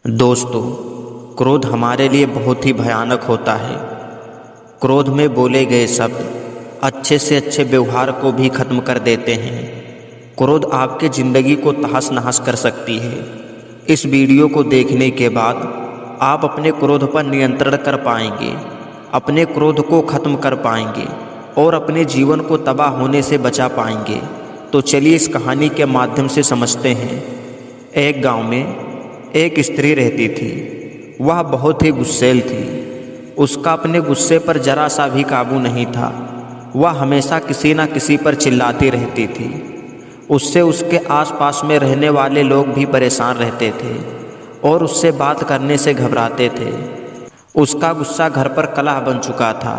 दोस्तों, क्रोध हमारे लिए बहुत ही भयानक होता है। क्रोध में बोले गए शब्द अच्छे से अच्छे व्यवहार को भी खत्म कर देते हैं। क्रोध आपके ज़िंदगी को तहस नहस कर सकती है। इस वीडियो को देखने के बाद आप अपने क्रोध पर नियंत्रण कर पाएंगे, अपने क्रोध को खत्म कर पाएंगे और अपने जीवन को तबाह होने से बचा पाएंगे। तो चलिए इस कहानी के माध्यम से समझते हैं। एक गांव में एक स्त्री रहती थी। वह बहुत ही गुस्सैल थी। उसका अपने गुस्से पर जरा सा भी काबू नहीं था। वह हमेशा किसी न किसी पर चिल्लाती रहती थी। उससे उसके आसपास में रहने वाले लोग भी परेशान रहते थे और उससे बात करने से घबराते थे। उसका गुस्सा घर पर कलह बन चुका था।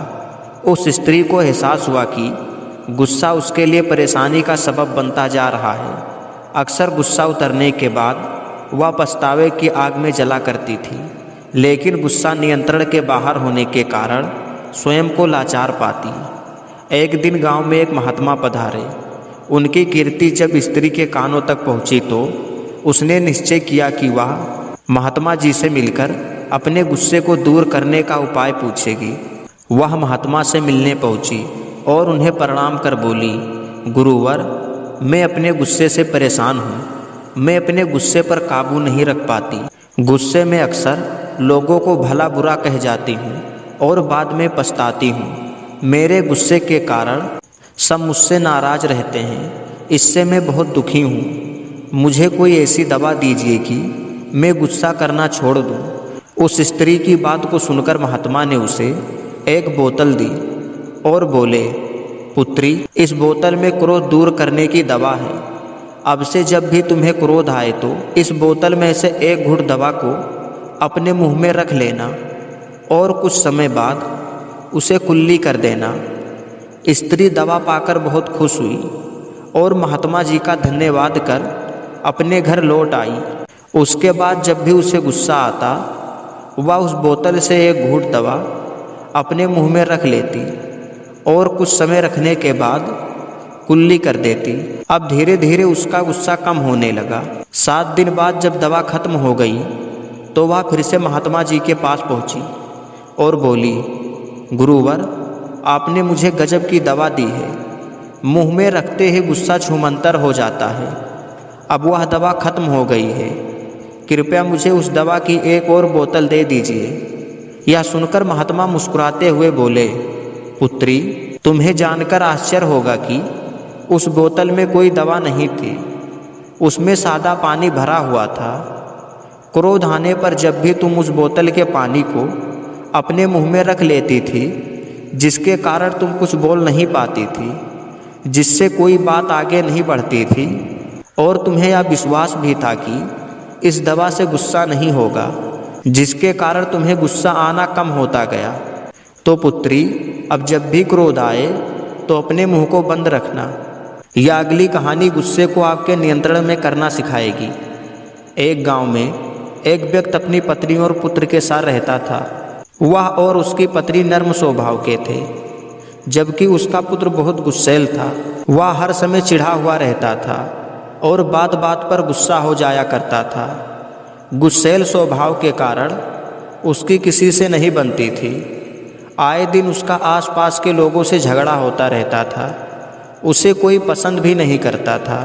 उस स्त्री को एहसास हुआ कि गुस्सा उसके लिए परेशानी का सबब बनता जा रहा है। अक्सर गुस्सा उतरने के बाद वह पछतावे की आग में जला करती थी, लेकिन गुस्सा नियंत्रण के बाहर होने के कारण स्वयं को लाचार पाती। एक दिन गांव में एक महात्मा पधारे। उनकी कीर्ति जब स्त्री के कानों तक पहुंची तो उसने निश्चय किया कि वह महात्मा जी से मिलकर अपने गुस्से को दूर करने का उपाय पूछेगी। वह महात्मा से मिलने पहुंची और उन्हें प्रणाम कर बोली, गुरुवर, मैं अपने गुस्से से परेशान हूँ। मैं अपने गुस्से पर काबू नहीं रख पाती। गुस्से में अक्सर लोगों को भला बुरा कह जाती हूँ और बाद में पछताती हूँ। मेरे गुस्से के कारण सब मुझसे नाराज रहते हैं। इससे मैं बहुत दुखी हूँ। मुझे कोई ऐसी दवा दीजिए कि मैं गुस्सा करना छोड़ दूँ। उस स्त्री की बात को सुनकर महात्मा ने उसे एक बोतल दी और बोले, पुत्री, इस बोतल में क्रोध दूर करने की दवा है। अब से जब भी तुम्हें क्रोध आए तो इस बोतल में से एक घूंट दवा को अपने मुंह में रख लेना और कुछ समय बाद उसे कुल्ली कर देना। स्त्री दवा पाकर बहुत खुश हुई और महात्मा जी का धन्यवाद कर अपने घर लौट आई। उसके बाद जब भी उसे गुस्सा आता वह उस बोतल से एक घूंट दवा अपने मुंह में रख लेती और कुछ समय रखने के बाद कुल्ली कर देती। अब धीरे धीरे उसका गुस्सा कम होने लगा। 7 दिन बाद जब दवा खत्म हो गई तो वह फिर से महात्मा जी के पास पहुंची और बोली, गुरुवर, आपने मुझे गजब की दवा दी है। मुंह में रखते ही गुस्सा छूमंतर हो जाता है। अब वह दवा खत्म हो गई है। कृपया मुझे उस दवा की एक और बोतल दे दीजिए। यह सुनकर महात्मा मुस्कुराते हुए बोले, पुत्री, तुम्हें जानकर आश्चर्य होगा कि उस बोतल में कोई दवा नहीं थी। उसमें सादा पानी भरा हुआ था। क्रोध आने पर जब भी तुम उस बोतल के पानी को अपने मुंह में रख लेती थी, जिसके कारण तुम कुछ बोल नहीं पाती थी, जिससे कोई बात आगे नहीं बढ़ती थी और तुम्हें यह विश्वास भी था कि इस दवा से गुस्सा नहीं होगा, जिसके कारण तुम्हें गुस्सा आना कम होता गया। तो पुत्री, अब जब भी क्रोध आए तो अपने मुंह को बंद रखना। यह अगली कहानी गुस्से को आपके नियंत्रण में करना सिखाएगी। एक गांव में एक व्यक्ति अपनी पत्नी और पुत्र के साथ रहता था। वह और उसकी पत्नी नर्म स्वभाव के थे, जबकि उसका पुत्र बहुत गुस्सैल था। वह हर समय चिढ़ा हुआ रहता था और बात बात पर गुस्सा हो जाया करता था। गुस्सैल स्वभाव के कारण उसकी किसी से नहीं बनती थी। आए दिन उसका आसपास के लोगों से झगड़ा होता रहता था। उसे कोई पसंद भी नहीं करता था,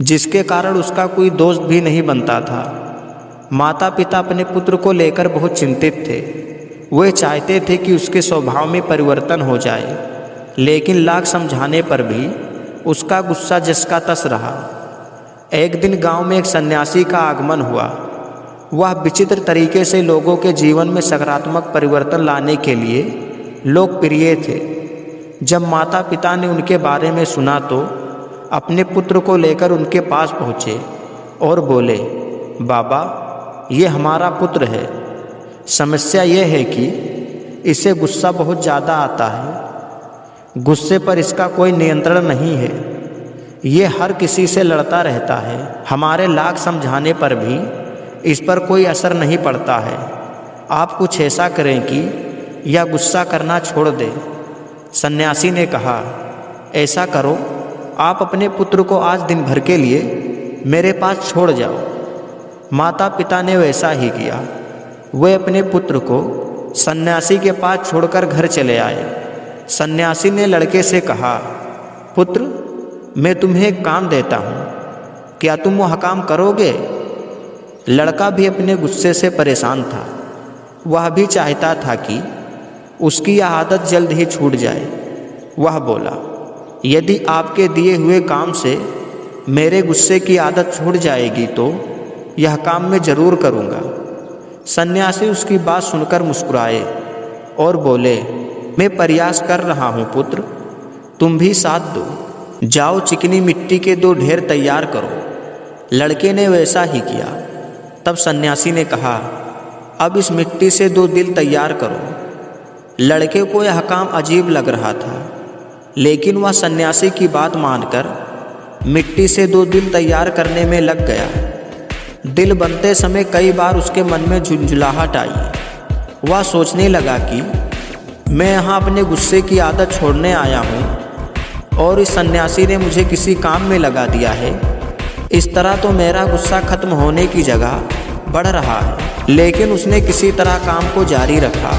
जिसके कारण उसका कोई दोस्त भी नहीं बनता था। माता पिता अपने पुत्र को लेकर बहुत चिंतित थे। वे चाहते थे कि उसके स्वभाव में परिवर्तन हो जाए, लेकिन लाख समझाने पर भी उसका गुस्सा जस का तस रहा। एक दिन गांव में एक सन्यासी का आगमन हुआ। वह विचित्र तरीके से लोगों के जीवन में सकारात्मक परिवर्तन लाने के लिए लोकप्रिय थे। जब माता पिता ने उनके बारे में सुना तो अपने पुत्र को लेकर उनके पास पहुँचे और बोले, बाबा, ये हमारा पुत्र है। समस्या ये है कि इसे गुस्सा बहुत ज़्यादा आता है। गुस्से पर इसका कोई नियंत्रण नहीं है। ये हर किसी से लड़ता रहता है। हमारे लाख समझाने पर भी इस पर कोई असर नहीं पड़ता है। आप कुछ ऐसा करें कि यह गुस्सा करना छोड़ दे। सन्यासी ने कहा, ऐसा करो, आप अपने पुत्र को आज दिन भर के लिए मेरे पास छोड़ जाओ। माता पिता ने वैसा ही किया। वे अपने पुत्र को सन्यासी के पास छोड़कर घर चले आए। सन्यासी ने लड़के से कहा, पुत्र, मैं तुम्हें एक काम देता हूँ, क्या तुम वह काम करोगे? लड़का भी अपने गुस्से से परेशान था। वह भी चाहता था कि उसकी यह आदत जल्द ही छूट जाए। वह बोला, यदि आपके दिए हुए काम से मेरे गुस्से की आदत छूट जाएगी तो यह काम मैं जरूर करूँगा। सन्यासी उसकी बात सुनकर मुस्कुराए और बोले, मैं प्रयास कर रहा हूँ पुत्र, तुम भी साथ दो। जाओ चिकनी मिट्टी के 2 ढेर तैयार करो। लड़के ने वैसा ही किया। तब सन्यासी ने कहा, अब इस मिट्टी से 2 दिल तैयार करो। लड़के को यह काम अजीब लग रहा था, लेकिन वह सन्यासी की बात मानकर मिट्टी से 2 दिल तैयार करने में लग गया। दिल बनते समय कई बार उसके मन में झुंझुलाहट आई। वह सोचने लगा कि मैं यहाँ अपने गुस्से की आदत छोड़ने आया हूँ और इस सन्यासी ने मुझे किसी काम में लगा दिया है। इस तरह तो मेरा गुस्सा खत्म होने की जगह बढ़ रहा है। लेकिन उसने किसी तरह काम को जारी रखा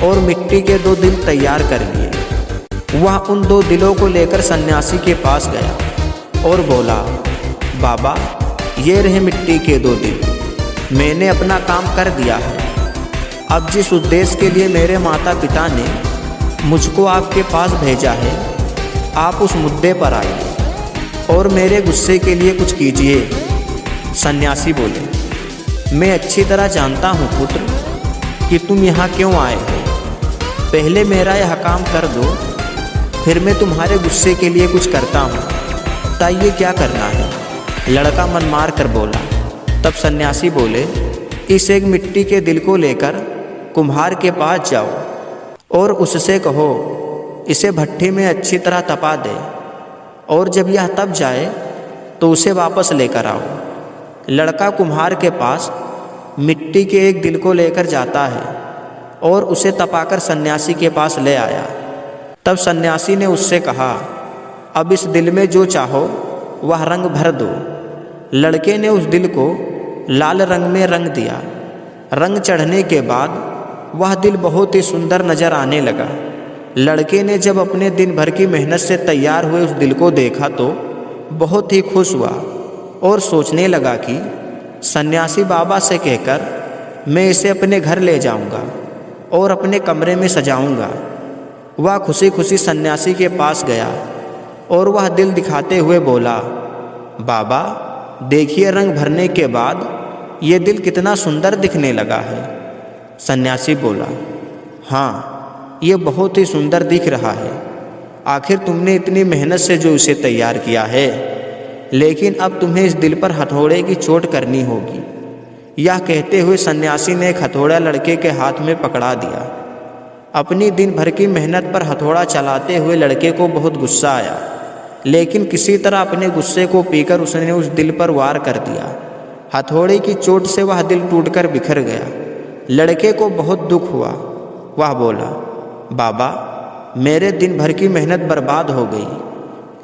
और मिट्टी के 2 दिल तैयार कर लिए। वह उन 2 दिलों को लेकर सन्यासी के पास गया और बोला, बाबा, ये रहे मिट्टी के 2 दिल, मैंने अपना काम कर दिया है। अब जिस उद्देश्य के लिए मेरे माता पिता ने मुझको आपके पास भेजा है, आप उस मुद्दे पर आइए और मेरे गुस्से के लिए कुछ कीजिए। सन्यासी बोले, मैं अच्छी तरह जानता हूँ पुत्र कि तुम यहाँ क्यों आए हो। पहले मेरा यह काम कर दो, फिर मैं तुम्हारे गुस्से के लिए कुछ करता हूँ। बताइए क्या करना है? लड़का मन मार कर बोला। तब सन्यासी बोले, इस एक मिट्टी के दिल को लेकर कुम्हार के पास जाओ और उससे कहो इसे भट्ठी में अच्छी तरह तपा दे, और जब यह तप जाए तो उसे वापस लेकर आओ। लड़का कुम्हार के पास मिट्टी के एक दिल को लेकर जाता है और उसे तपाकर सन्यासी के पास ले आया। तब सन्यासी ने उससे कहा, अब इस दिल में जो चाहो वह रंग भर दो। लड़के ने उस दिल को लाल रंग में रंग दिया। रंग चढ़ने के बाद वह दिल बहुत ही सुंदर नजर आने लगा। लड़के ने जब अपने दिन भर की मेहनत से तैयार हुए उस दिल को देखा तो बहुत ही खुश हुआ और सोचने लगा कि सन्यासी बाबा से कहकर मैं इसे अपने घर ले जाऊंगा और अपने कमरे में सजाऊंगा। वह खुशी खुशी सन्यासी के पास गया और वह दिल दिखाते हुए बोला, बाबा, देखिए रंग भरने के बाद ये दिल कितना सुंदर दिखने लगा है। सन्यासी बोला, हाँ, ये बहुत ही सुंदर दिख रहा है। आखिर तुमने इतनी मेहनत से जो इसे तैयार किया है, लेकिन अब तुम्हें इस दिल पर हथौड़े की चोट करनी होगी। यह कहते हुए सन्यासी ने एक हथौड़ा लड़के के हाथ में पकड़ा दिया। अपनी दिन भर की मेहनत पर हथौड़ा चलाते हुए लड़के को बहुत गुस्सा आया, लेकिन किसी तरह अपने गुस्से को पीकर उसने उस दिल पर वार कर दिया। हथौड़े की चोट से वह दिल टूटकर बिखर गया। लड़के को बहुत दुख हुआ। वह बोला, बाबा, मेरे दिन भर की मेहनत बर्बाद हो गई।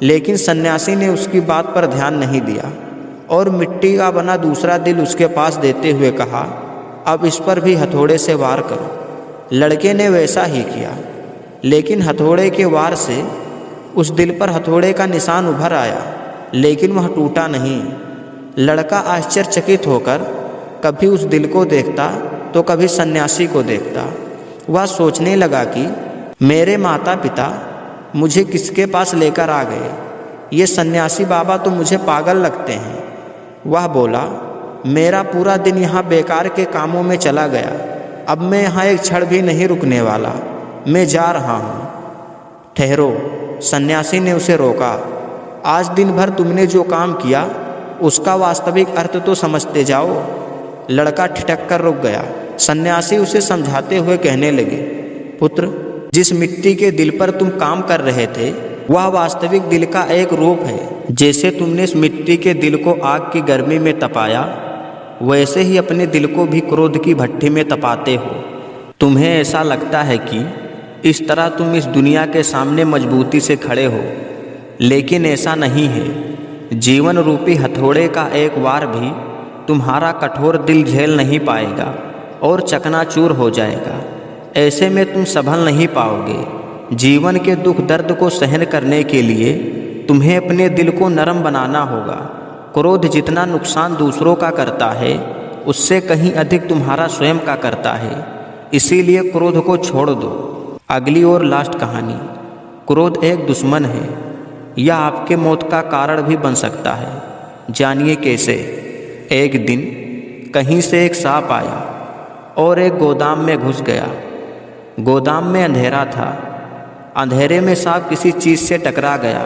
लेकिन सन्यासी ने उसकी बात पर ध्यान नहीं दिया और मिट्टी का बना दूसरा दिल उसके पास देते हुए कहा, अब इस पर भी हथौड़े से वार करो। लड़के ने वैसा ही किया, लेकिन हथौड़े के वार से उस दिल पर हथौड़े का निशान उभर आया, लेकिन वह टूटा नहीं। लड़का आश्चर्यचकित होकर कभी उस दिल को देखता तो कभी सन्यासी को देखता। वह सोचने लगा कि मेरे माता पिता मुझे किसके पास लेकर आ गए, ये सन्यासी बाबा तो मुझे पागल लगते हैं। वह बोला, मेरा पूरा दिन यहाँ बेकार के कामों में चला गया, अब मैं यहाँ एक क्षण भी नहीं रुकने वाला, मैं जा रहा हूँ। ठहरो, सन्यासी ने उसे रोका। आज दिन भर तुमने जो काम किया उसका वास्तविक अर्थ तो समझते जाओ। लड़का ठिठक कर रुक गया। सन्यासी उसे समझाते हुए कहने लगे, पुत्र, जिस मिट्टी के दिल पर तुम काम कर रहे थे वह वास्तविक दिल का एक रूप है। जैसे तुमने इस मिट्टी के दिल को आग की गर्मी में तपाया, वैसे ही अपने दिल को भी क्रोध की भट्ठी में तपाते हो। तुम्हें ऐसा लगता है कि इस तरह तुम इस दुनिया के सामने मजबूती से खड़े हो, लेकिन ऐसा नहीं है। जीवन रूपी हथौड़े का एक वार भी तुम्हारा कठोर दिल झेल नहीं पाएगा और चकनाचूर हो जाएगा। ऐसे में तुम संभल नहीं पाओगे। जीवन के दुख दर्द को सहन करने के लिए तुम्हें अपने दिल को नरम बनाना होगा। क्रोध जितना नुकसान दूसरों का करता है उससे कहीं अधिक तुम्हारा स्वयं का करता है। इसीलिए क्रोध को छोड़ दो। अगली और लास्ट कहानी। क्रोध एक दुश्मन है। यह आपके मौत का कारण भी बन सकता है। जानिए कैसे। एक दिन कहीं से एक सांप आया और एक गोदाम में घुस गया। गोदाम में अंधेरा था। अंधेरे में सांप किसी चीज़ से टकरा गया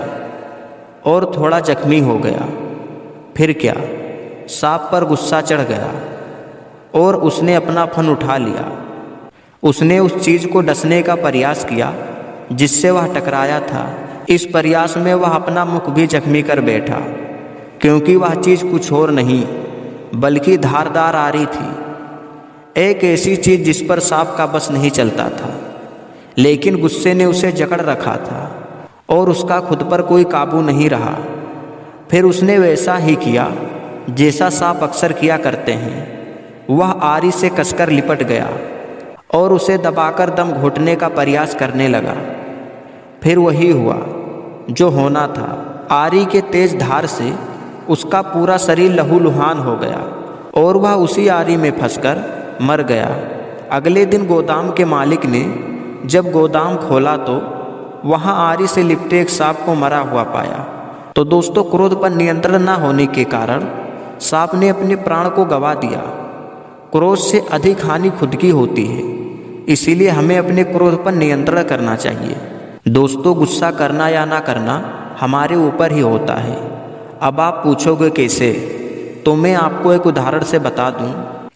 और थोड़ा जख्मी हो गया। फिर क्या, सांप पर गुस्सा चढ़ गया और उसने अपना फन उठा लिया। उसने उस चीज़ को डसने का प्रयास किया जिससे वह टकराया था। इस प्रयास में वह अपना मुख भी जख्मी कर बैठा, क्योंकि वह चीज़ कुछ और नहीं बल्कि धारदार आरी थी। एक ऐसी चीज़ जिस पर सांप का बस नहीं चलता था, लेकिन गुस्से ने उसे जकड़ रखा था और उसका खुद पर कोई काबू नहीं रहा। फिर उसने वैसा ही किया जैसा सांप अक्सर किया करते हैं। वह आरी से कसकर लिपट गया और उसे दबाकर दम घोटने का प्रयास करने लगा। फिर वही हुआ जो होना था। आरी के तेज धार से उसका पूरा शरीर लहूलुहान हो गया और वह उसी आरी में फंसकर मर गया। अगले दिन गोदाम के मालिक ने जब गोदाम खोला तो वहां आरी से लिपटे एक सांप को मरा हुआ पाया। तो दोस्तों, क्रोध पर नियंत्रण न होने के कारण सांप ने अपने प्राण को गंवा दिया। क्रोध से अधिक हानि खुद की होती है। इसीलिए हमें अपने क्रोध पर नियंत्रण करना चाहिए। दोस्तों, गुस्सा करना या ना करना हमारे ऊपर ही होता है। अब आप पूछोगे कैसे, तो मैं आपको एक उदाहरण से बता दूं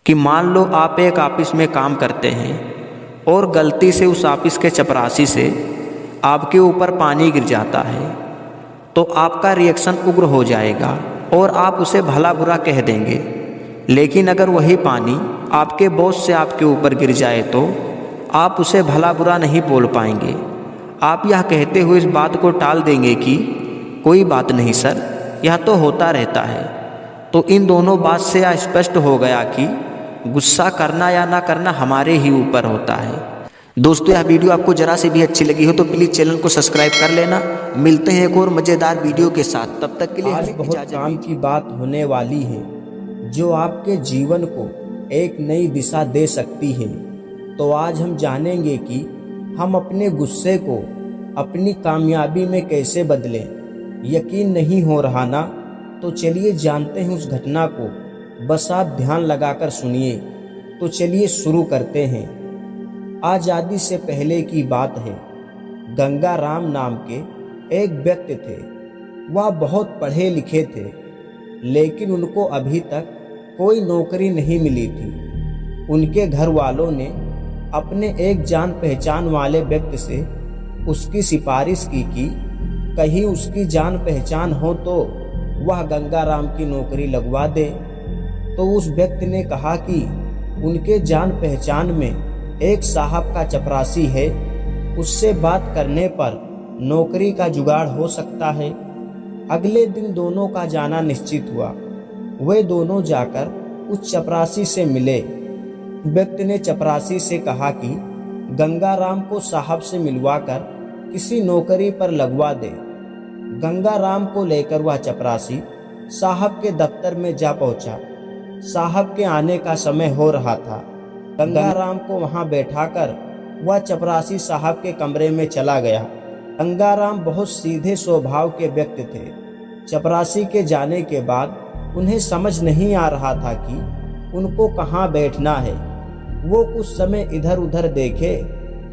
कि मान लो आप एक ऑफिस में काम करते हैं और गलती से उस ऑफिस के चपरासी से आपके ऊपर पानी गिर जाता है, तो आपका रिएक्शन उग्र हो जाएगा और आप उसे भला बुरा कह देंगे। लेकिन अगर वही पानी आपके बॉस से आपके ऊपर गिर जाए तो आप उसे भला बुरा नहीं बोल पाएंगे। आप यह कहते हुए इस बात को टाल देंगे कि कोई बात नहीं सर, यह तो होता रहता है। तो इन दोनों बात से यह स्पष्ट हो गया कि गुस्सा करना या ना करना हमारे ही ऊपर होता है। दोस्तों, यह वीडियो आपको जरा से भी अच्छी लगी हो तो प्लीज़ चैनल को सब्सक्राइब कर लेना। मिलते हैं एक और मज़ेदार वीडियो के साथ। तब तक के लिए आज बहुत काम की बात होने वाली है जो आपके जीवन को एक नई दिशा दे सकती है। तो आज हम जानेंगे कि हम अपने गुस्से को अपनी कामयाबी में कैसे बदलें। यकीन नहीं हो रहा ना? तो चलिए जानते हैं उस घटना को। बस आप ध्यान लगाकर सुनिए। तो चलिए शुरू करते हैं। आज़ादी से पहले की बात है। गंगा राम नाम के एक व्यक्ति थे। वह बहुत पढ़े लिखे थे, लेकिन उनको अभी तक कोई नौकरी नहीं मिली थी। उनके घर वालों ने अपने एक जान पहचान वाले व्यक्ति से उसकी सिफारिश की कि कहीं उसकी जान पहचान हो तो वह गंगा राम की नौकरी लगवा दे। तो उस व्यक्ति ने कहा कि उनके जान पहचान में एक साहब का चपरासी है, उससे बात करने पर नौकरी का जुगाड़ हो सकता है। अगले दिन दोनों का जाना निश्चित हुआ। वे दोनों जाकर उस चपरासी से मिले। व्यक्ति ने चपरासी से कहा कि गंगा राम को साहब से मिलवाकर किसी नौकरी पर लगवा दे। गंगा राम को लेकर वह चपरासी साहब के दफ्तर में जा पहुंचा। साहब के आने का समय हो रहा था। गंगा राम को वहां बैठाकर वह चपरासी साहब के कमरे में चला गया। गंगा राम बहुत सीधे स्वभाव के व्यक्ति थे। चपरासी के जाने के बाद उन्हें समझ नहीं आ रहा था कि उनको कहाँ बैठना है। वो कुछ समय इधर उधर देखे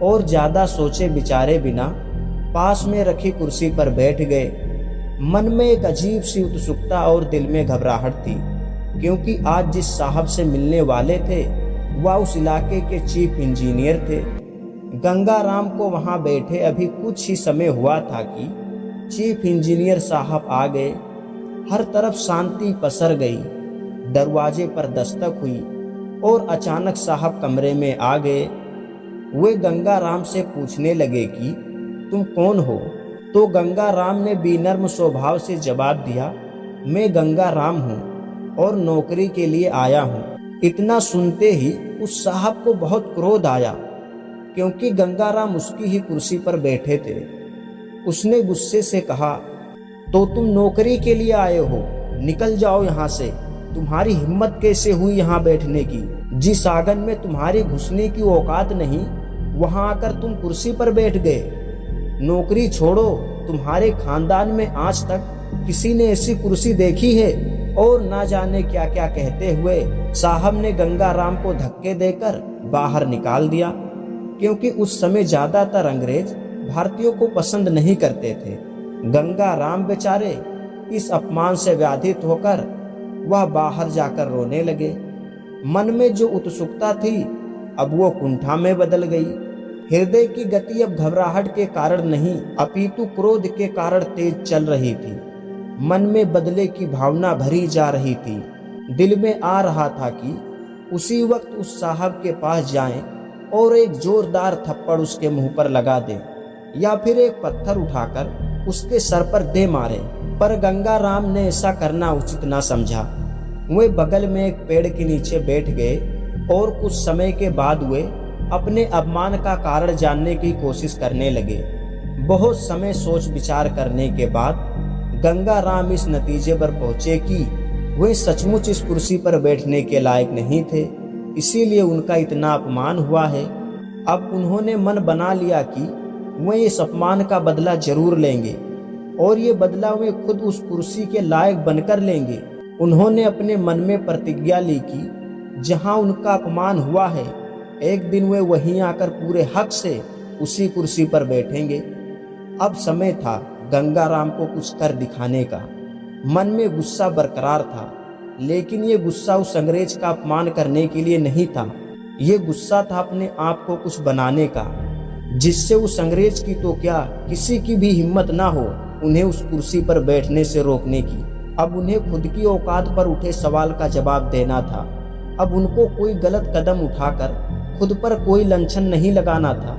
और ज़्यादा सोचे विचारे बिना पास में रखी कुर्सी पर बैठ गए। मन में एक अजीब सी उत्सुकता और दिल में घबराहट थी, क्योंकि आज जिस साहब से मिलने वाले थे वह उस इलाके के चीफ इंजीनियर थे। गंगा राम को वहाँ बैठे अभी कुछ ही समय हुआ था कि चीफ इंजीनियर साहब आ गए। हर तरफ शांति पसर गई। दरवाजे पर दस्तक हुई और अचानक साहब कमरे में आ गए। वे गंगा राम से पूछने लगे कि तुम कौन हो? तो गंगा राम ने विनम्र स्वभाव से जवाब दिया, मैं गंगा राम हूँ। और नौकरी के लिए आया हूँ। इतना सुनते ही उस साहब को बहुत क्रोध आया, क्योंकि गंगाराम उसकी ही कुर्सी पर बैठे थे। उसने गुस्से से कहा, तो तुम नौकरी के लिए आए हो, निकल जाओ यहाँ से। तुम्हारी हिम्मत कैसे हुई यहाँ बैठने की? जिस आंगन में तुम्हारी घुसने की औकात नहीं, वहाँ आकर तुम कुर्सी पर बैठ गए। नौकरी छोड़ो, तुम्हारे खानदान में आज तक किसी ने ऐसी कुर्सी देखी है? और ना जाने क्या क्या कहते हुए साहब ने गंगाराम को धक्के देकर बाहर निकाल दिया, क्योंकि उस समय ज्यादातर अंग्रेज भारतीयों को पसंद नहीं करते थे। गंगाराम बेचारे इस अपमान से व्याधित होकर वह बाहर जाकर रोने लगे। मन में जो उत्सुकता थी अब वो कुंठा में बदल गई। हृदय की गति अब घबराहट के कारण नहीं, अपितु क्रोध के कारण तेज चल रही थी। मन में बदले की भावना भरी जा रही थी। दिल में आ रहा था कि उसी वक्त उस साहब के पास जाएं और एक जोरदार थप्पड़ उसके मुंह पर लगा दें, या फिर एक पत्थर उठाकर उसके सर पर दे मारे। पर गंगाराम ने ऐसा करना उचित ना समझा। वे बगल में एक पेड़ के नीचे बैठ गए और कुछ समय के बाद वे अपने अपमान का कारण जानने की कोशिश करने लगे। बहुत समय सोच विचार करने के बाद गंगाराम इस नतीजे पर पहुंचे कि वे सचमुच इस कुर्सी पर बैठने के लायक नहीं थे, इसीलिए उनका इतना अपमान हुआ है। अब उन्होंने मन बना लिया कि वे इस अपमान का बदला जरूर लेंगे, और ये बदला वे खुद उस कुर्सी के लायक बनकर लेंगे। उन्होंने अपने मन में प्रतिज्ञा ली कि जहां उनका अपमान हुआ है, एक दिन वे वहीं आकर पूरे हक से उसी कुर्सी पर बैठेंगे। अब समय था गंगाराम को कुछ कर दिखाने का। मन में गुस्सा बरकरार था, लेकिन ये गुस्सा उस अंग्रेज का अपमान करने के लिए नहीं था। ये गुस्सा था अपने आप को कुछ बनाने का, जिससे उस अंग्रेज की तो क्या, किसी की भी हिम्मत ना हो उन्हें उस कुर्सी पर बैठने से रोकने की। अब उन्हें खुद की औकात पर उठे सवाल का जवाब देना था। अब उनको कोई गलत कदम उठाकर खुद पर कोई लांछन नहीं लगाना था,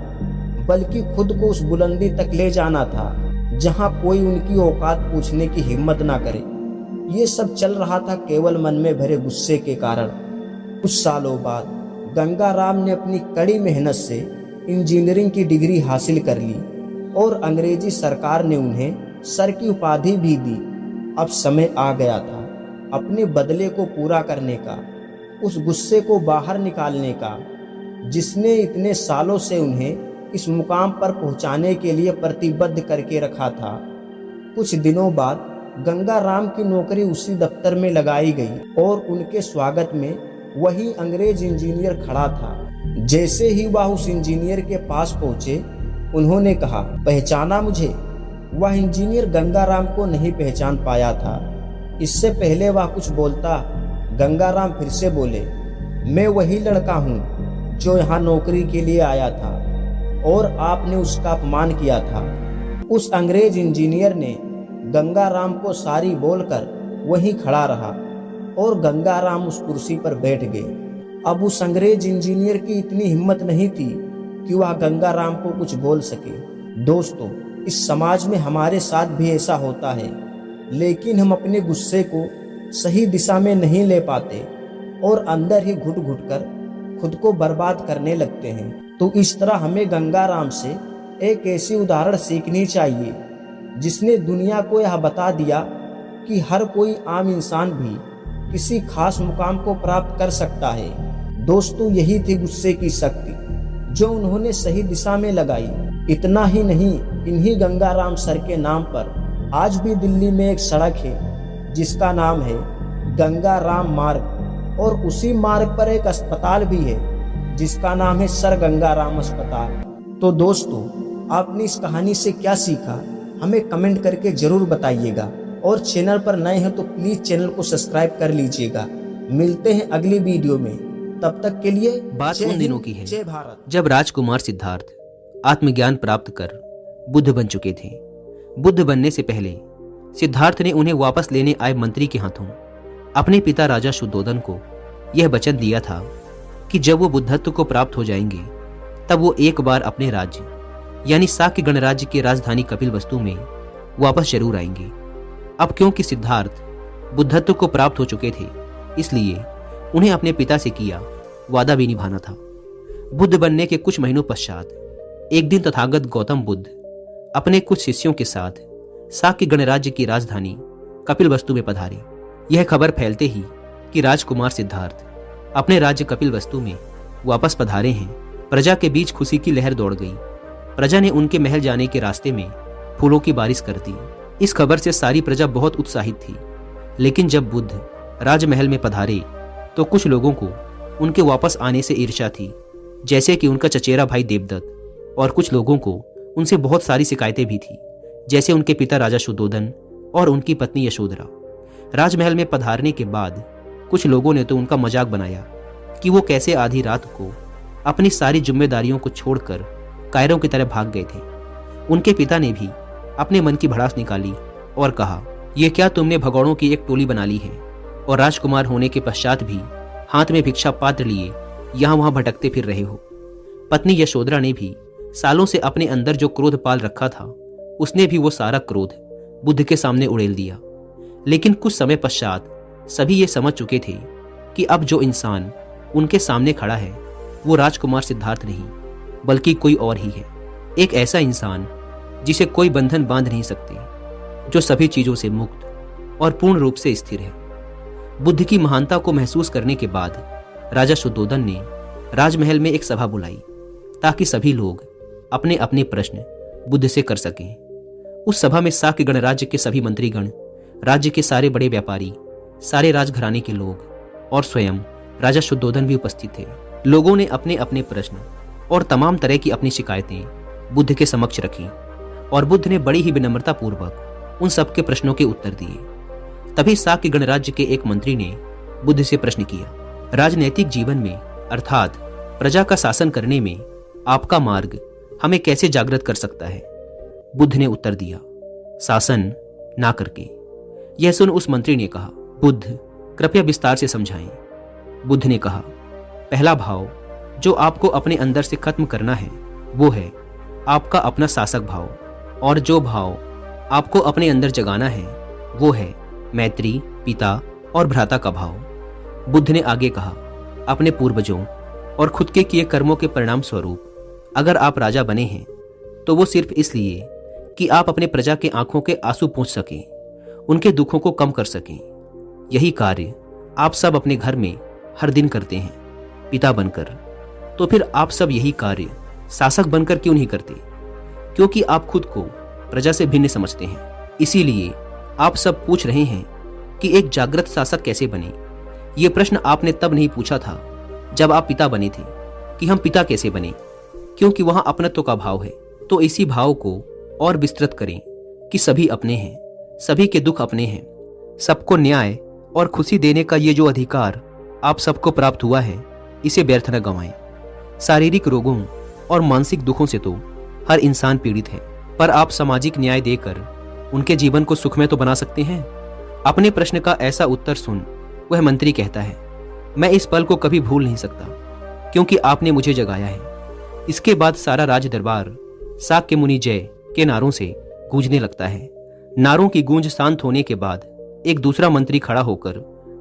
बल्कि खुद को उस बुलंदी तक ले जाना था जहां कोई उनकी औकात पूछने की हिम्मत ना करे। ये सब चल रहा था केवल मन में भरे गुस्से के कारण। कुछ सालों बाद गंगाराम ने अपनी कड़ी मेहनत से इंजीनियरिंग की डिग्री हासिल कर ली और अंग्रेजी सरकार ने उन्हें सर की उपाधि भी दी। अब समय आ गया था अपने बदले को पूरा करने का, उस गुस्से को बाहर निकालने का जिसने इतने सालों से उन्हें इस मुकाम पर पहुंचाने के लिए प्रतिबद्ध करके रखा था। कुछ दिनों बाद गंगाराम की नौकरी उसी दफ्तर में लगाई गई और उनके स्वागत में वही अंग्रेज इंजीनियर खड़ा था। जैसे ही वह उस इंजीनियर के पास पहुंचे, उन्होंने कहा, पहचाना मुझे? वह इंजीनियर गंगाराम को नहीं पहचान पाया था। इससे पहले वह कुछ बोलता, गंगाराम फिर से बोले, मैं वही लड़का हूँ जो यहाँ नौकरी के लिए आया था और आपने उसका अपमान किया था। उस अंग्रेज इंजीनियर ने गंगाराम को सारी बोलकर वहीं खड़ा रहा और गंगाराम उस कुर्सी पर बैठ गए। अब उस अंग्रेज इंजीनियर की इतनी हिम्मत नहीं थी कि वह गंगाराम को कुछ बोल सके। दोस्तों, इस समाज में हमारे साथ भी ऐसा होता है, लेकिन हम अपने गुस्से को सही दिशा में नहीं ले पाते और अंदर ही घुट घुट कर खुद को बर्बाद करने लगते हैं। तो इस तरह हमें गंगाराम से एक ऐसी उदाहरण सीखनी चाहिए जिसने दुनिया को यह बता दिया कि हर कोई आम इंसान भी किसी खास मुकाम को प्राप्त कर सकता है। दोस्तों, यही थी गुस्से की शक्ति जो उन्होंने सही दिशा में लगाई। इतना ही नहीं, इन्हीं गंगाराम सर के नाम पर आज भी दिल्ली में एक सड़क है जिसका नाम है गंगाराम मार्ग, और उसी मार्ग पर एक अस्पताल भी है जिसका नाम है सर गंगाराम अस्पताल। तो दोस्तों, आपने इस कहानी से क्या सीखा हमें कमेंट करके जरूर बताइएगा, और चैनल पर नए हैं तो प्लीज चैनल को सब्सक्राइब कर लीजिएगा। मिलते हैं अगली वीडियो में, तब तक के लिए बात उन दिनों की है जय भारत। जब राजकुमार सिद्धार्थ आत्मज्ञान प्राप्त कर बुद्ध बन चुके थे। बुद्ध बनने से पहले सिद्धार्थ ने उन्हें वापस लेने आए मंत्री के हाथों अपने पिता राजा शुद्धोधन को यह वचन दिया था कि जब वो बुद्धत्व को प्राप्त हो जाएंगे तब वो एक बार अपने राज्य यानी शाक्य गणराज्य की राजधानी कपिलवस्तु में वापस जरूर आएंगे। अब क्योंकि सिद्धार्थ बुद्धत्व को प्राप्त हो चुके थे, इसलिए उन्हें अपने पिता से किया वादा भी निभाना था। बुद्ध बनने के कुछ महीनों पश्चात एक दिन तथागत गौतम बुद्ध अपने कुछ शिष्यों के साथ शाक्य गणराज्य की राजधानी कपिलवस्तु में पधारे। यह खबर फैलते ही कि राजकुमार सिद्धार्थ अपने राज्य कपिलवस्तु में वापस पधारे हैं, प्रजा के बीच खुशी की लहर दौड़ गई। प्रजा ने उनके महल जाने के रास्ते में फूलों की बारिश कर दी। इस खबर से सारी प्रजा बहुत उत्साहित थी। लेकिन जब बुद्ध राजमहल में पधारे तो कुछ लोगों को उनके वापस आने से ईर्ष्या थी, जैसे कि उनका चचेरा भाई देवदत्त, और कुछ लोगों को उनसे बहुत सारी शिकायतें भी थी, जैसे उनके पिता राजा शुद्धोधन और उनकी पत्नी यशोधरा। राजमहल में पधारने के बाद कुछ लोगों ने तो उनका मजाक बनाया कि वो कैसे आधी रात को अपनी सारी जिम्मेदारियों को छोड़कर कायरों की तरह भाग गए थे। उनके पिता ने भी अपने मन की भड़ास निकाली और कहा, यह क्या तुमने भगौड़ों की एक टोली बना ली है और राजकुमार होने के पश्चात भी हाथ में भिक्षा पात्र लिए यहां वहां भटकते फिर रहे हो। पत्नी यशोधरा ने भी सालों से अपने अंदर जो क्रोध पाल रखा था, उसने भी वो सारा क्रोध बुद्ध के सामने उड़ेल दिया। लेकिन कुछ समय पश्चात सभी ये समझ चुके थे कि अब जो इंसान उनके सामने खड़ा है वो राजकुमार सिद्धार्थ नहीं, बल्कि कोई और ही है। एक ऐसा इंसान जिसे कोई बंधन बांध नहीं सकते, जो सभी चीजों से मुक्त और पूर्ण रूप से स्थिर है। बुद्ध की महानता को महसूस करने के बाद राजा शुद्धोधन ने राजमहल में एक सभा बुलाई ताकि सभी लोग अपने अपने प्रश्न बुद्ध से कर सकें। उस सभा में शाक्य गणराज्य के सभी मंत्रीगण, राज्य के सारे बड़े व्यापारी, सारे राजघराने के लोग और स्वयं राजा शुद्धोधन भी उपस्थित थे। लोगों ने अपने अपने प्रश्न और तमाम तरह की अपनी शिकायतें बुद्ध के समक्ष रखी और बुद्ध ने बड़ी ही विनम्रता पूर्वक उन सबके प्रश्नों के उत्तर दिए। तभी शाक्य गणराज्य के एक मंत्री ने बुद्ध से प्रश्न किया, राजनैतिक जीवन में अर्थात प्रजा का शासन करने में आपका मार्ग हमें कैसे जागृत कर सकता है? बुद्ध ने उत्तर दिया, शासन ना करके। यह सुन उस मंत्री ने कहा, बुद्ध कृपया विस्तार से समझाएं। बुद्ध ने कहा, पहला भाव जो आपको अपने अंदर से खत्म करना है वो है आपका अपना शासक भाव, और जो भाव आपको अपने अंदर जगाना है वो है मैत्री, पिता और भ्राता का भाव। बुद्ध ने आगे कहा, अपने पूर्वजों और खुद के किए कर्मों के परिणाम स्वरूप अगर आप राजा बने हैं तो वो सिर्फ इसलिए कि आप अपने प्रजा के आंखों के आंसू पोंछ सकें, उनके दुखों को कम कर सकें। यही कार्य आप सब अपने घर में हर दिन करते हैं, पिता बनकर। तो फिर आप सब यही कार्य शासक बनकर क्यों नहीं करते? क्योंकि आप खुद को प्रजा से भिन्न समझते हैं। इसीलिए आप सब पूछ रहे हैं कि एक जागृत शासक कैसे बने। ये प्रश्न आपने तब नहीं पूछा था जब आप पिता बने थे कि हम पिता कैसे बने, क्योंकि वहां अपनत्व का भाव है। तो इसी भाव को और विस्तृत करें कि सभी अपने हैं, सभी के दुख अपने हैं, सबको न्याय और खुशी देने का ये जो अधिकार आप सबको प्राप्त हुआ है, इसे व्यर्थ न गंवाएं। शारीरिक रोगों और मानसिक दुखों से तो हर इंसान पीड़ित है, पर आप सामाजिक न्याय देकर उनके जीवन को सुखमय तो बना सकते हैं। अपने प्रश्न का ऐसा उत्तर सुन वह मंत्री कहता है, मैं इस पल को कभी भूल नहीं सकता, क्योंकि आपने मुझे जगाया है। इसके बाद सारा राज दरबार शाक्य मुनि जय के नारों से गूंजने लगता है। नारों की गूंज शांत होने के बाद एक दूसरा मंत्री खड़ा होकर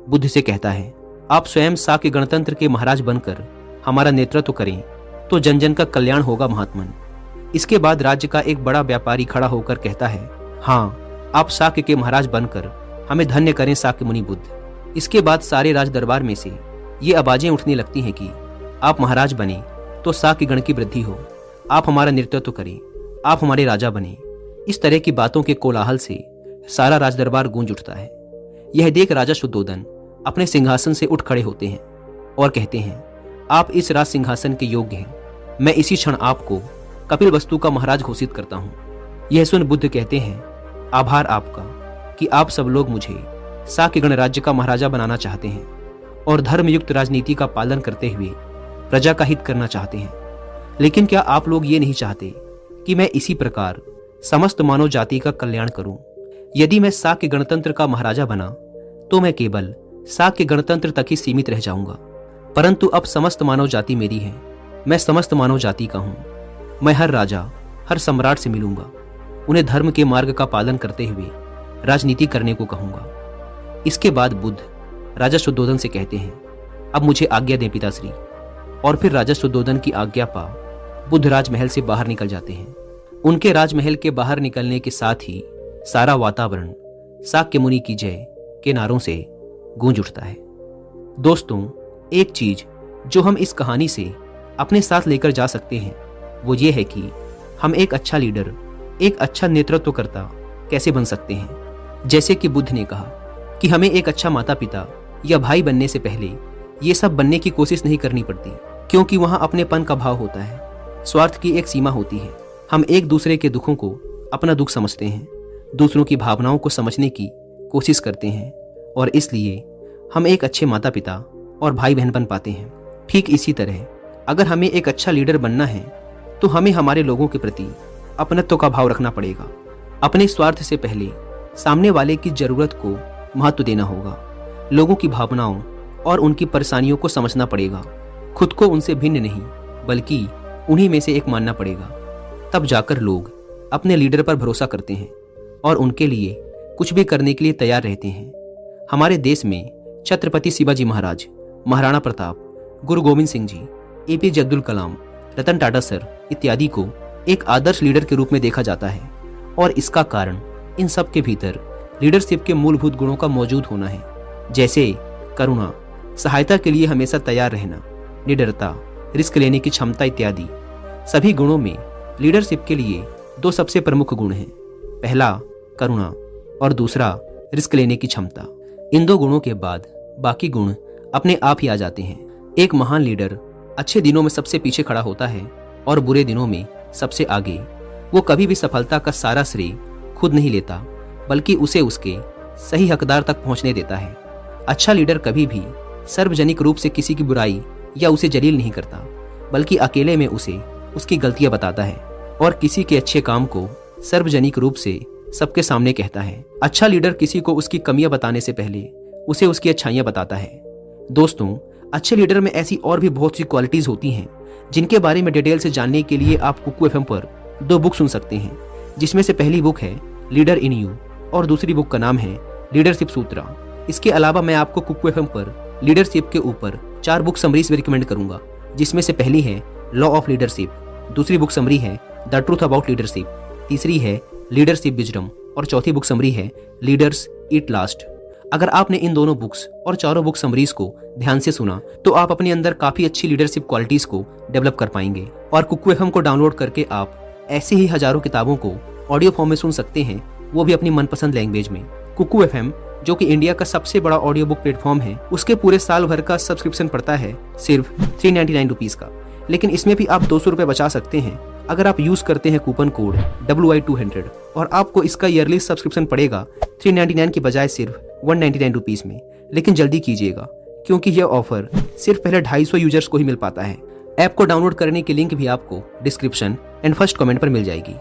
बुद्ध से कहता है, आप स्वयं शाक्य गणतंत्र के महाराज बनकर हमारा नेतृत्व करें तो जन जन का कल्याण होगा महात्मन। इसके बाद राज्य का एक बड़ा व्यापारी खड़ा होकर कहता है, हाँ, आप शाक्य के महाराज बनकर हमें धन्य करें शाक्य मुनि बुद्ध। इसके बाद सारे राज दरबार में से ये आवाजें उठने लगती हैं कि आप महाराज बने तो शाक्य गण की वृद्धि हो, आप हमारा नेतृत्व करें, आप हमारे राजा बने। इस तरह की बातों के कोलाहल से सारा राज दरबार गूंज उठता है। यह देख राजा शुद्धोधन अपने सिंहासन से उठ खड़े होते हैं और कहते हैं, आप इस राज सिंहासन के योग्य हैं। मैं इसी क्षण आपको कपिलवस्तु का महाराज घोषित करता हूँ। यह सुन बुद्ध कहते हैं, आभार आपका कि आप सब लोग मुझे शाक्य गणराज्य का महाराजा बनाना चाहते हैं और धर्मयुक्त राजनीति का पालन करते हुए प्रजा का हित करना चाहते हैं। लेकिन क्या आप लोग ये नहीं चाहते कि मैं इसी प्रकार समस्त मानव जाति का कल्याण करूं? यदि मैं शाक्य गणतंत्र का महाराजा बना तो मैं केवल शाक्य गणतंत्र तक ही सीमित रह जाऊंगा, परंतु अब समस्त मानव जाति मेरी है। मैं समस्त मानव जाति का हूं। मैं हर राजा, हर सम्राट से मिलूंगा, उन्हें धर्म के मार्ग का पालन करते हुए राजनीति करने को कहूंगा। इसके बाद बुद्ध राजा शुद्धोधन से कहते हैं, अब मुझे आज्ञा दें पिताश्री। और फिर राजा शुद्धोधन की आज्ञा पा बुद्ध राजमहल से बाहर निकल जाते हैं। उनके राजमहल के बाहर निकलने के साथ ही सारा वातावरण शाक्य मुनि की जय के नारों से गूंज उठता है। दोस्तों, एक चीज जो हम इस कहानी से अपने साथ लेकर जा सकते हैं वो ये है कि हम एक अच्छा लीडर, एक अच्छा नेतृत्वकर्ता कैसे बन सकते हैं। जैसे कि बुद्ध ने कहा कि हमें एक अच्छा माता पिता या भाई बनने से पहले ये सब बनने की कोशिश नहीं करनी पड़ती, क्योंकि वहां अपनेपन का भाव होता है, स्वार्थ की एक सीमा होती है। हम एक दूसरे के दुखों को अपना दुख समझते हैं, दूसरों की भावनाओं को समझने की कोशिश करते हैं, और इसलिए हम एक अच्छे माता पिता और भाई बहन बन पाते हैं। ठीक इसी तरह अगर हमें एक अच्छा लीडर बनना है तो हमें हमारे लोगों के प्रति अपनत्व का भाव रखना पड़ेगा। अपने स्वार्थ से पहले सामने वाले की जरूरत को महत्व देना होगा। लोगों की भावनाओं और उनकी परेशानियों को समझना पड़ेगा। खुद को उनसे भिन्न नहीं बल्कि उन्हीं में से एक मानना पड़ेगा। तब जाकर लोग अपने लीडर पर भरोसा करते हैं और उनके लिए कुछ भी करने के लिए तैयार रहते हैं। हमारे देश में छत्रपति शिवाजी महाराज, महाराणा प्रताप, गुरु गोविंद सिंह जी, एपीजे अब्दुल कलाम, रतन टाटा सर इत्यादि को एक आदर्श लीडर के रूप में देखा जाता है, और इसका कारण इन सब के भीतर लीडरशिप के मूलभूत गुणों का मौजूद होना है, जैसे करुणा, सहायता के लिए हमेशा तैयार रहना, निडरता, रिस्क लेने की क्षमता इत्यादि। सभी गुणों में लीडरशिप के लिए दो सबसे प्रमुख गुण हैं, पहला करुणा और दूसरा रिस्क लेने की क्षमता। इन दो गुणों के बाद बाकी गुण अपने आप ही आ जाते हैं। एक महान लीडर अच्छे दिनों में सबसे पीछे खड़ा होता है और बुरे दिनों में सबसे आगे। वो कभी भी सफलता का सारा श्रेय खुद नहीं लेता, बल्कि उसे उसके सही हकदार तक पहुंचने देता है। अच्छा लीडर कभी भी सार्वजनिक रूप से किसी की बुराई या उसे जलील नहीं करता, बल्कि अकेले में उसे उसकी गलतियां बताता है और किसी के अच्छे काम को सार्वजनिक रूप से सबके सामने कहता है। अच्छा लीडर किसी को उसकी कमियां बताने से पहले उसे उसकी अच्छाइयां बताता है। दोस्तों, अच्छे लीडर में ऐसी और भी बहुत सी क्वालिटीज होती हैं जिनके बारे में डिटेल से जानने के लिए आप कुकू एफएम पर 2 बुक सुन सकते हैं, जिसमें से पहली बुक है लीडर इन यू और दूसरी बुक का नाम है लीडरशिप सूत्र। इसके अलावा मैं आपको कुकू एफएम पर लीडरशिप के ऊपर 4 बुक समरीज भी रिकमेंड करूंगा, जिसमें से पहली है लॉ ऑफ लीडरशिप, दूसरी बुक समरी है द ट्रूथ अबाउट लीडरशिप, तीसरी है लीडरशिप विजडम और चौथी बुक समरी है लीडर्स ईट लास्ट। अगर आपने इन दोनों बुक्स और चारों बुक समरीज को ध्यान से सुना तो आप अपने अंदर काफी अच्छी लीडरशिप क्वालिटीज को डेवलप कर पाएंगे। और कुकू एफएम को डाउनलोड करके आप ऐसी ही हजारों किताबों को ऑडियो फॉर्म में सुन सकते हैं, वो भी अपनी मनपसंद लैंग्वेज में। कुकू एफएम, जो कि इंडिया का सबसे बड़ा ऑडियो बुक प्लेटफॉर्म है, उसके पूरे साल भर का सब्सक्रिप्शन पड़ता है सिर्फ 399 रुपीज का, लेकिन इसमें भी आप 200 रुपए बचा सकते हैं अगर आप यूज करते हैं कूपन कोड WI200, और आपको इसका ईयरली सब्सक्रिप्शन पड़ेगा 399 की बजाय सिर्फ 199 रुपीज में। लेकिन जल्दी कीजिएगा, क्योंकि यह ऑफर सिर्फ पहले 250 यूजर्स को ही मिल पाता है। ऐप को डाउनलोड करने की लिंक भी आपको डिस्क्रिप्शन एंड फर्स्ट कमेंट पर मिल जाएगी।